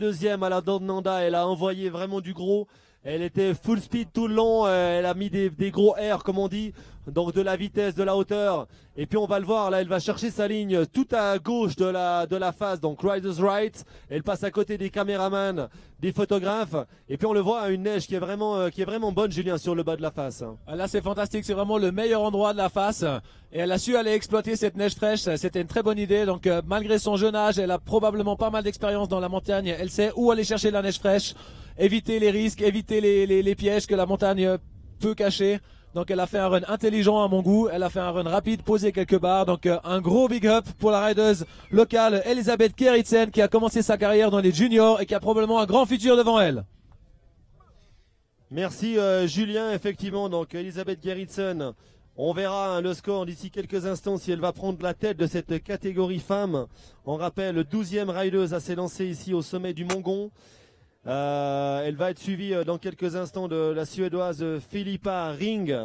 deuxième à la Dornanda, elle a envoyé vraiment du gros. Elle était full speed tout le long, elle a mis des gros airs comme on dit, donc de la vitesse, de la hauteur. Et puis on va le voir, là elle va chercher sa ligne tout à gauche de la face, donc Riders Right. Elle passe à côté des caméramans, des photographes. Et puis on le voit, une neige qui est vraiment bonne, Julien, sur le bas de la face. Là c'est fantastique, c'est vraiment le meilleur endroit de la face. Et elle a su aller exploiter cette neige fraîche, c'était une très bonne idée. Donc malgré son jeune âge, elle a probablement pas mal d'expérience dans la montagne. Elle sait où aller chercher la neige fraîche, éviter les risques, éviter les pièges que la montagne peut cacher. Donc elle a fait un run intelligent à mon goût, elle a fait un run rapide, posé quelques barres. Donc un gros big up pour la rideuse locale Elisabeth Gerritsen qui a commencé sa carrière dans les juniors et qui a probablement un grand futur devant elle. Merci Julien, effectivement, donc Elisabeth Gerritsen. On verra le score d'ici quelques instants si elle va prendre la tête de cette catégorie femmes. On rappelle, 12e rideuse à s'élancer ici au sommet du Mongon. Elle va être suivie dans quelques instants de la Suédoise Filippa Ring,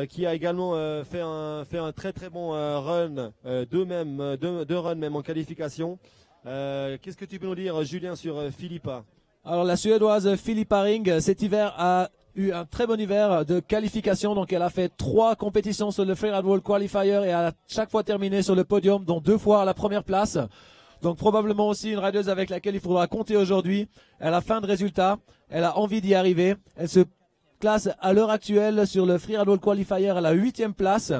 qui a également fait un très très bon run, deux runs même en qualification. Qu'est-ce que tu peux nous dire, Julien, sur Filippa? Alors la Suédoise Filippa Ring, cet hiver a eu un très bon hiver de qualification. Donc elle a fait 3 compétitions sur le Freeride World Qualifier et a chaque fois terminé sur le podium, dont 2 fois à la première place. Donc probablement aussi une rideuse avec laquelle il faudra compter aujourd'hui. Elle a faim de résultats, elle a envie d'y arriver. Elle se classe à l'heure actuelle sur le Freeride World Qualifier à la 8e place.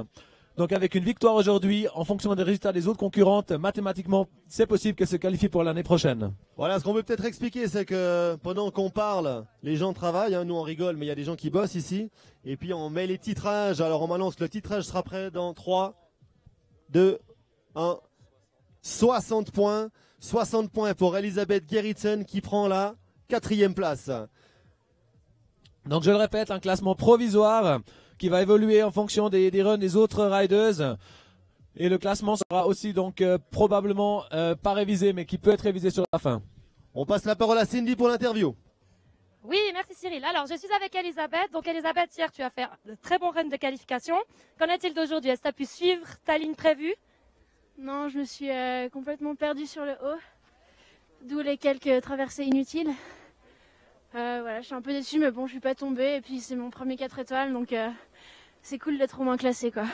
Donc avec une victoire aujourd'hui, en fonction des résultats des autres concurrentes, mathématiquement, c'est possible qu'elle se qualifie pour l'année prochaine. Voilà, ce qu'on peut peut-être expliquer, c'est que pendant qu'on parle, les gens travaillent, hein, nous on rigole, mais il y a des gens qui bossent ici. Et puis on met les titrages, alors on m'annonce que le titrage sera prêt dans 3, 2, 1, 60 points. 60 points pour Elisabeth Gerritsen qui prend la 4e place. Donc je le répète, un classement provisoire qui va évoluer en fonction des runs des autres riders. Et le classement sera aussi donc probablement pas révisé, mais qui peut être révisé sur la fin. On passe la parole à Cindy pour l'interview. Oui, merci Cyril. Alors, je suis avec Elisabeth. Donc, Elisabeth, hier, tu as fait de très bons runs de qualification. Qu'en est-il d'aujourd'hui? Est-ce que tu as pu suivre ta ligne prévue? Non, je me suis complètement perdue sur le haut, d'où les quelques traversées inutiles. Voilà, je suis un peu déçue, mais bon, je suis pas tombée. Et puis, c'est mon premier 4 étoiles, donc c'est cool d'être au moins classée, quoi.